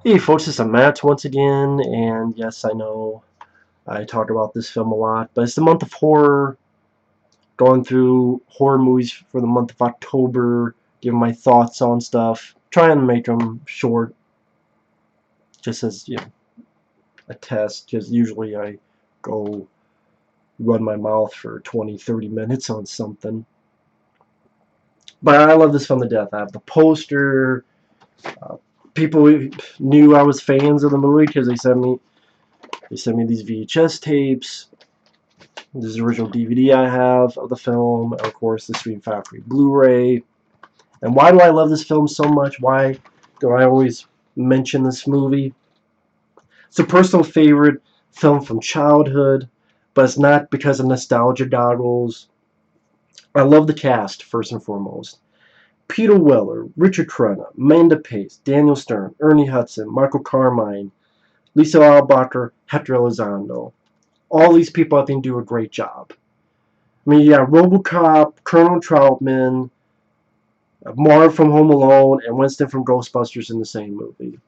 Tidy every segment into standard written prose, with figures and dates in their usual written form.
Hey folks, it's Matt once again, and yes, I know I talk about this film a lot, but it's the month of horror, going through horror movies for the month of October, giving my thoughts on stuff, trying to make them short, just as, a test. Just usually I go run my mouth for 20, 30 minutes on something. But I love this film to death. I have the poster. Uh, People knew I was fans of the movie because they sent me these VHS tapes. This is the original DVD I have of the film, and of course the Scream Factory Blu-ray. And why do I love this film so much? Why do I always mention this movie? It's a personal favorite film from childhood, but it's not because of nostalgia goggles. I love the cast, first and foremost. Peter Weller, Richard Crenna, Amanda Pace, Daniel Stern, Ernie Hudson, Michael Carmine, Lisa Albacher, Hector Elizondo. All these people, I think, do a great job. I mean, you got RoboCop, Colonel Troutman, Marv from Home Alone, and Winston from Ghostbusters in the same movie.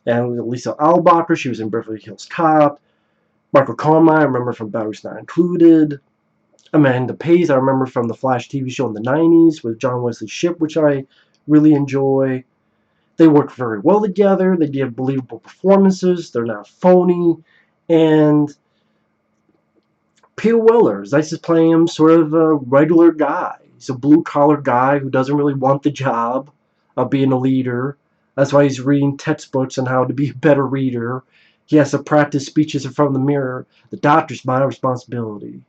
And Lisa Albacher, she was in Beverly Hills Cop. Michael Carmine, I remember from Batteries Not Included. Amanda Pace, I remember from the Flash TV show in the 90s with John Wesley Shipp, which I really enjoy. They work very well together. They give believable performances. They're not phony. And Peter Weller is nice to play him sort of a regular guy. He's a blue-collar guy who doesn't really want the job of being a leader. That's why he's reading textbooks on how to be a better reader. He has to practice speeches in front of the mirror. The doctor's my responsibility.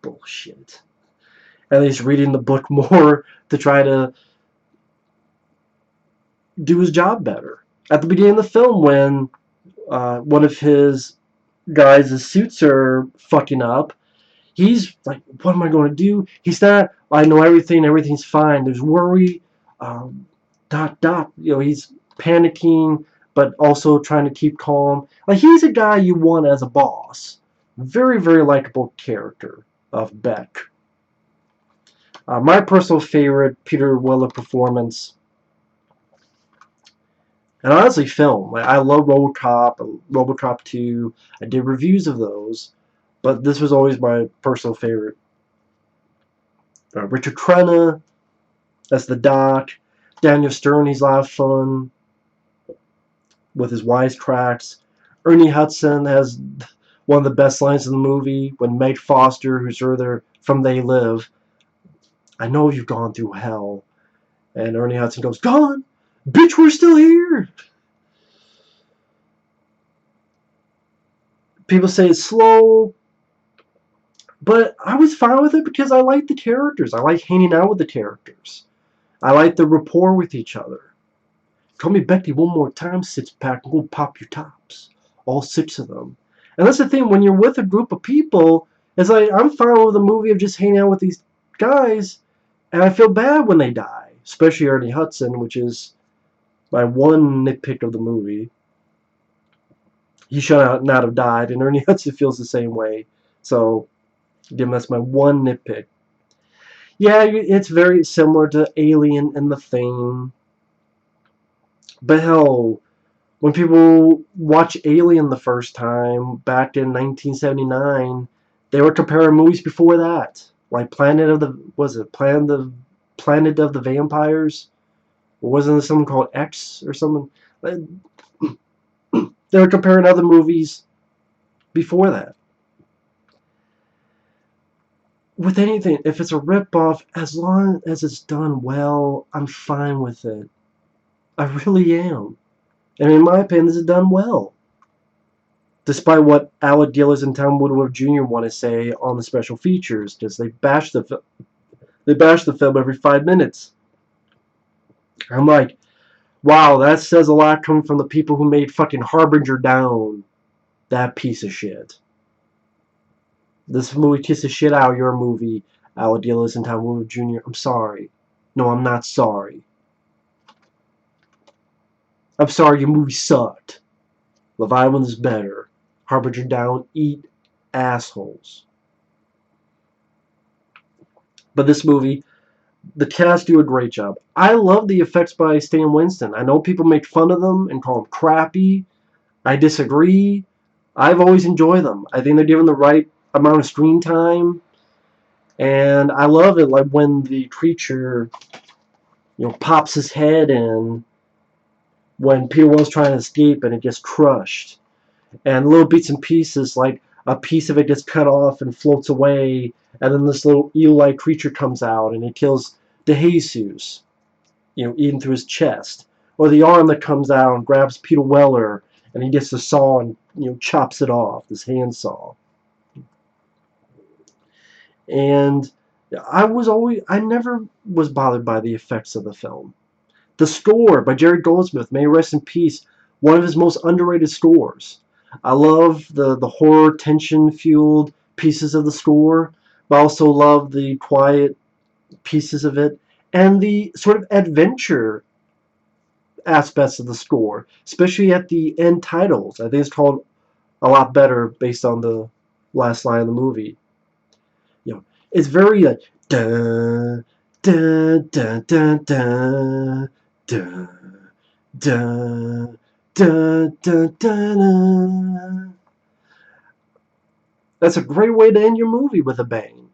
Bullshit. And he's reading the book more to try to do his job better. At the beginning of the film, when one of his guys' suits are fucking up, he's like, what am I going to do? He's not, I know everything, everything's fine. There's worry, dot, dot. He's panicking, but also trying to keep calm. Like, he's a guy you want as a boss. Very, very likable character of Beck. My personal favorite Peter Weller performance, and honestly, film. I love RoboCop, RoboCop 2. I did reviews of those, but this was always my personal favorite. Richard Crenna, that's the Doc. Daniel Stern, he's a lot of fun with his wisecracks. Ernie Hudson has one of the best lines in the movie when Meg Foster, who's further from They Live, I know you've gone through hell. And Ernie Hudson goes, gone? Bitch, we're still here. People say it's slow, but I was fine with it because I like the characters. I like hanging out with the characters. I like the rapport with each other. Call me Becky one more time, six-pack, and we'll pop your tops. All six of them. And that's the thing, when you're with a group of people, it's like, I'm fine with a movie of just hanging out with these guys, and I feel bad when they die. Especially Ernie Hudson, which is my one nitpick of the movie. He should not have died, and Ernie Hudson feels the same way. So, again, that's my one nitpick. Yeah, it's very similar to Alien and The Thing. But hell, when people watch Alien the first time back in 1979, they were comparing movies before that, like Planet of the Vampires, or wasn't there something called X or something? They were comparing other movies before that. With anything, if it's a ripoff, as long as it's done well, I'm fine with it. I really am. And in my opinion, this is done well. Despite what Alec Gillis and Tom Woodward Jr. want to say on the special features, because they bash the film every 5 minutes. I'm like, wow, that says a lot coming from the people who made fucking Harbinger Down. That piece of shit. This movie kissed the shit out of your movie, Alec Gillis and Tom Woodward Jr. I'm sorry. No, I'm not sorry. I'm sorry, your movie sucked. Leviathan is better. Harbinger Down, eat assholes. But this movie, The cast do a great job. I love the effects by Stan Winston. I know people make fun of them and call them crappy. I disagree. I've always enjoyed them. I think they're given the right amount of screen time, and I love it. Like when the creature, pops his head in when Peter Will's trying to escape and it gets crushed, and little bits and pieces, like a piece of it gets cut off and floats away, and then this little eel-like creature comes out and it kills DeJesus, eating through his chest, or the arm that comes out and grabs Peter Weller and he gets the saw and chops it off, this handsaw. And I never was bothered by the effects of the film. The score by Jerry Goldsmith, may he rest in peace, one of his most underrated scores. I love the horror tension fueled pieces of the score, but I also love the quiet pieces of it and the sort of adventure aspects of the score, especially at the end titles. I think it's called a lot better based on the last line of the movie. It's very like da da da da da da da da da da. That's a great way to end your movie, with a bang.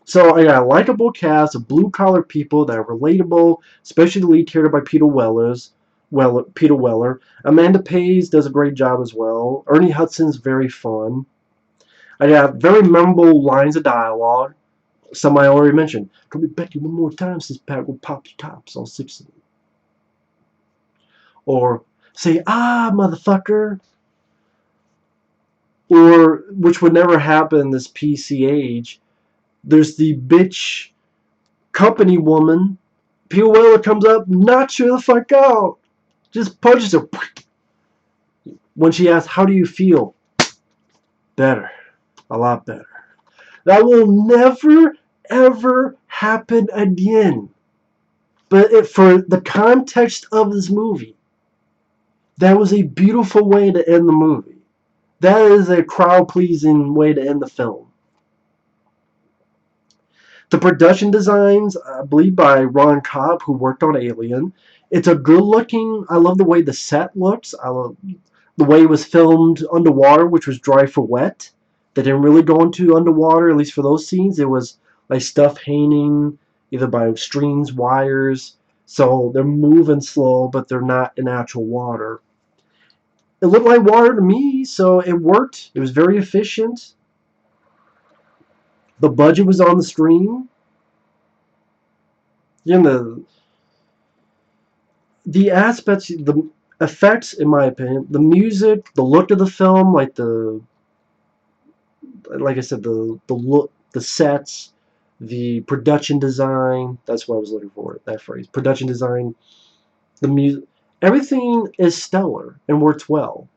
So I got a likable cast of blue-collar people that are relatable, especially the lead character by Peter Weller. Amanda Pays does a great job as well. Ernie Hudson's very fun. I got very memorable lines of dialogue. Some I already mentioned. Come back one more time, says Pat will pop your tops, all 6 of them. Or say, ah, motherfucker. Or, which would never happen in this PC age, there's the bitch company woman. Peter Weller comes up, knocks her the fuck out. Just punches her. When she asks, how do you feel? Better. A lot better. That will never, ever happen again. But for the context of this movie, that was a beautiful way to end the movie. That is a crowd-pleasing way to end the film. The production designs, I believe, by Ron Cobb, who worked on Alien. It's a good-looking. I love the way the set looks. I love the way it was filmed underwater, which was dry for wet. They didn't really go into underwater, at least for those scenes. It was like stuff hanging either by strings, wires. So they're moving slow, but they're not in actual water. It looked like water to me, so it worked. It was very efficient. The budget was on the screen. The aspects, the effects, in my opinion, the music, the look of the film, like I said, the look, the sets, the production design. That's what I was looking for. That phrase, production design. The music, everything is stellar and works well.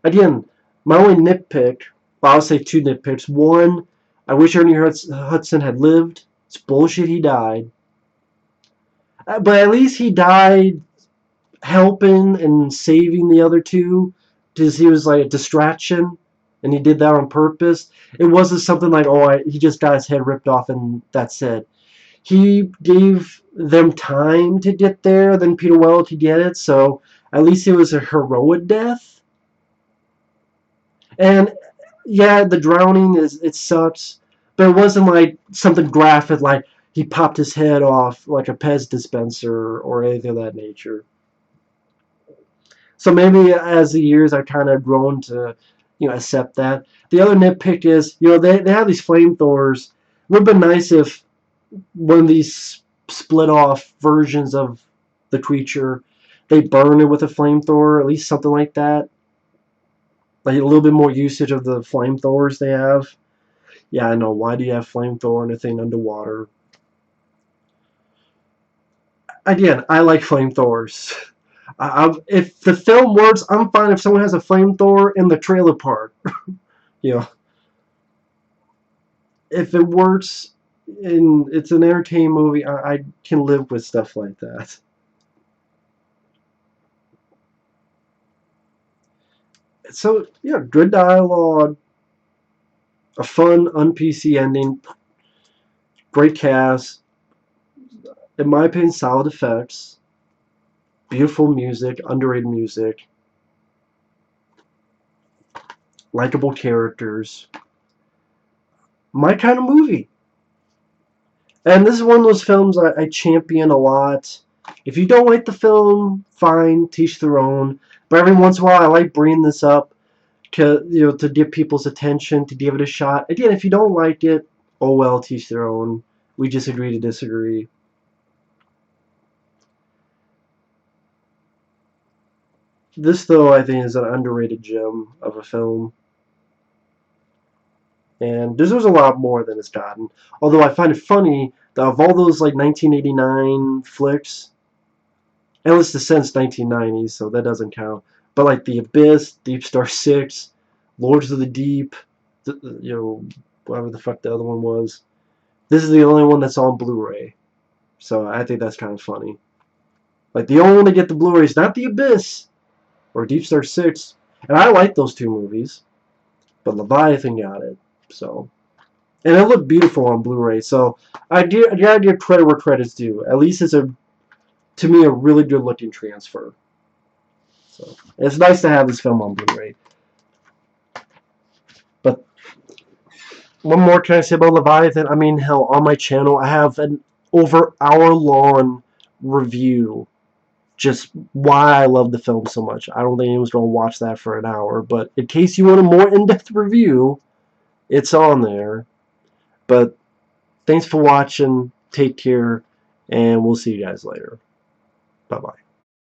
Again, my only nitpick, well, I'll say 2 nitpicks. One, I wish Ernie Hudson had lived. It's bullshit he died. But at least he died helping and saving the other two, because he was like a distraction, and he did that on purpose. It wasn't something like, he just got his head ripped off and that's it. He gave them time to get there, then Peter Weller to get it, so at least it was a heroic death. And yeah, the drowning it sucks, but it wasn't like something graphic like he popped his head off like a Pez dispenser or anything of that nature. So maybe as the years I've kind of grown to, accept that. The other nitpick is, they have these flamethrowers. It would have been nice if one of these split off versions of the creature, they burn it with a flamethrower, at least something like that. Like a little bit more usage of the flamethrowers they have. Yeah, I know. Why do you have flamethrower and a thing underwater? Again, I like flamethrowers. If the film works, I'm fine if someone has a flamethrower in the trailer park. you know, if it works and it's an entertaining movie, I can live with stuff like that. So yeah, good dialogue, a fun, un-PC ending, great cast, in my opinion, solid effects, beautiful music, underrated music, likable characters. My kind of movie. And this is one of those films I champion a lot. If you don't like the film, fine, teach their own. But every once in a while, I like bringing this up to get people's attention, to give it a shot. Again, if you don't like it, oh well, teach their own. We just agree to disagree. This, though, I think is an underrated gem of a film. And deserves a lot more than it's gotten. Although I find it funny that of all those like 1989 flicks, at least since 1990s, so that doesn't count. But like the Abyss, DeepStar Six, Lords of the Deep, whatever the fuck the other one was. This is the only one that's on Blu-ray, so I think that's kind of funny. Like the only one to get the Blu-ray is not the Abyss or DeepStar Six, and I like those two movies, but Leviathan got it. So, and it looked beautiful on Blu-ray. So I gotta give credit where credit's due. At least it's to me a really good looking transfer. So it's nice to have this film on Blu-ray. But one more can I say about Leviathan? I mean, hell, on my channel I have an over hour-long review just why I love the film so much. I don't think anyone's going to watch that for an hour, but in case you want a more in-depth review, it's on there. But thanks for watching. Take care, and we'll see you guys later. Bye-bye.